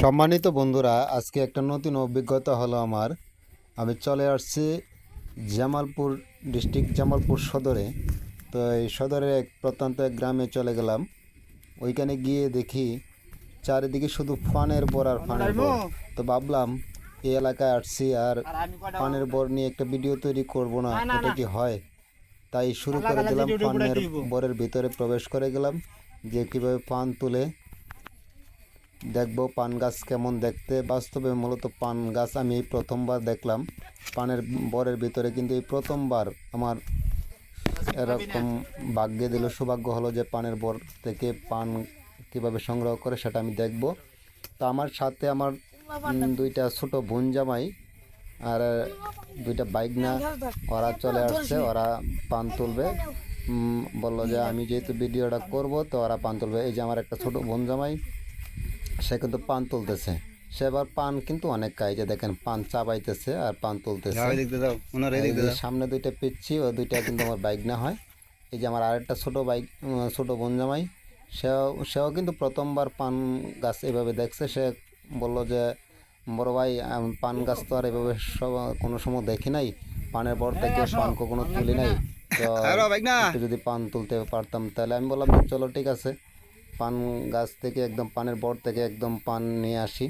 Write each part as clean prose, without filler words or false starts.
সম্মানিত বন্ধুরা, আজকে একটা নতুন অভিজ্ঞতা হলো আমার। আমি চলে আসছি জামালপুর ডিস্ট্রিক্ট, জামালপুর সদরে। তো এই সদরের এক প্রত্যন্ত এক গ্রামে চলে গেলাম। ওইখানে গিয়ে দেখি চারিদিকে শুধু ফানের বর আর ফানের বর। তো ভাবলাম এই এলাকায় আসছি আর ফানের বর নিয়ে একটা ভিডিও তৈরি করব না, এটা কি হয়? তাই শুরু করে দিলাম। ফানের বরের ভিতরে প্রবেশ করে গেলাম যে কীভাবে পান তুলে দেখব পান গাছ কেমন দেখতে। বাস্তবে মূলত পান গাছ আমি এই প্রথমবার দেখলাম। পানের বরের ভিতরে কিন্তু এই প্রথমবার আমার এরকম ভাগ্যে দিল, সৌভাগ্য হলো যে পানের বর থেকে পান কিভাবে সংগ্রহ করে সেটা আমি দেখব। তো আমার সাথে আমার দুইটা ছোট বোন জামাই আর দুইটা বাইক না, ওরা চলে আসছে। ওরা পান তুলবে, বললো যে আমি যেহেতু ভিডিওটা করব তো ওরা পান তুলবে। এই যে আমার একটা ছোট বোন জামাই, সে কিন্তু পান তুলতেছে। সে আবার পান কিন্তু অনেক খায়, যে দেখেন পান চাবাইতেছে আর পান তুলতেছে। সামনে দুইটা পিচ্ছি, ও দুইটা কিন্তু আমার বাইক না হয়। এই যে আমার আরেকটা ছোট বোন জামাই, সেও কিন্তু প্রথমবার পান গাছ এভাবে দেখছে। সে বলল যে বড় ভাই, পান গাছ তো আর এভাবে কোনো সময় দেখি নাই, পানের বর থেকে পান কখনো তুলি নাই, তো একটু যদি পান তুলতে পারতাম তাহলে। আমি বললাম যে চলো ঠিক আছে, পান গাছ থেকে একদম পানের বর থেকে একদম পান নিয়ে আসি।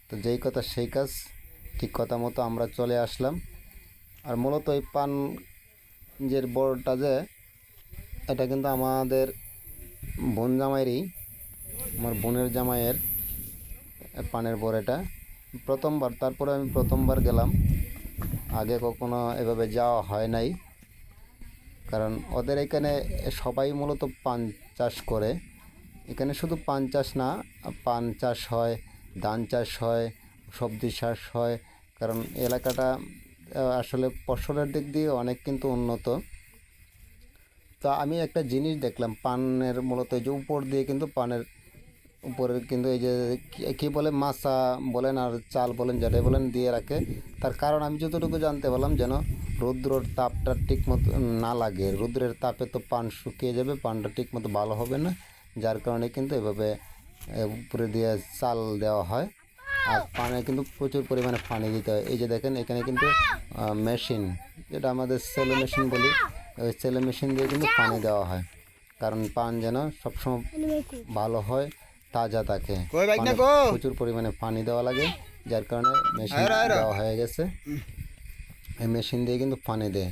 তো যেই কথা সেই কাজ, ঠিক কথা মতো আমরা চলে আসলাম। আর মূলত এই পান যে বরটা যে, এটা কিন্তু আমাদের বোন জামাইয়েরই, আমার বোনের জামাইয়ের পানের বর। এটা প্রথমবার, তারপরে আমি প্রথমবার গেলাম, আগে কখনো এভাবে যাওয়া হয় নাই। কারণ ওদের এখানে সবাই মূলত পান চাষ করে। এখানে শুধু পান চাষ না, পান চাষ হয়, ধান চাষ হয়, সবজি চাষ হয়। কারণ এলাকাটা আসলে ফসলের দিক দিয়ে অনেক কিন্তু উন্নত। তো আমি একটা জিনিস দেখলাম, পানের মূলত এই যে উপর দিয়ে কিন্তু পানের উপরে কিন্তু এই যে কী বলে মাছা বলেন আর চাল বলেন, যেটাই বলেন, দিয়ে রাখে। তার কারণ আমি যতটুকু জানতে পারলাম, যেন রৌদ্রর তাপটা ঠিক মতো না লাগে। রৌদ্রের তাপে তো পান শুকিয়ে যাবে, পানটা ঠিক মতো ভালো হবে না। যার কারণে কিন্তু এভাবে উপরে দিয়ে চাল দেওয়া হয়। আর পানে কিন্তু প্রচুর পরিমাণে পানি দিতে হয়। এই যে দেখেন এখানে কিন্তু মেশিন, যেটা আমাদের সেলো মেশিন বলি, ওই সেলো মেশিন দিয়ে কিন্তু পানি দেওয়া হয়। কারণ পান যেন সবসময় ভালো হয়, তাজা থাকে। প্রচুর পরিমাণে পানি দেওয়া লাগে, যার কারণে মেশিন দেওয়া হয়ে গেছে। এই মেশিন দিয়ে কিন্তু পানি দেয়।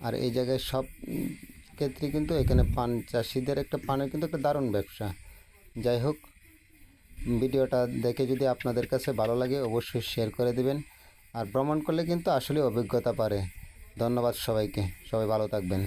আর এই জায়গায় সব ক্ষেত্রে কিন্তু এখানে পান চাষিদের একটা পানের কিন্তু একটা দারুণ ব্যবসা। যাই হোক, ভিডিওটা দেখে যদি আপনাদের কাছে ভালো লাগে অবশ্যই শেয়ার করে দিবেন। আর ভ্রমণ করলে কিন্তু আসলে অভিজ্ঞতা বাড়ে। ধন্যবাদ সবাইকে, সবাই ভালো থাকবেন।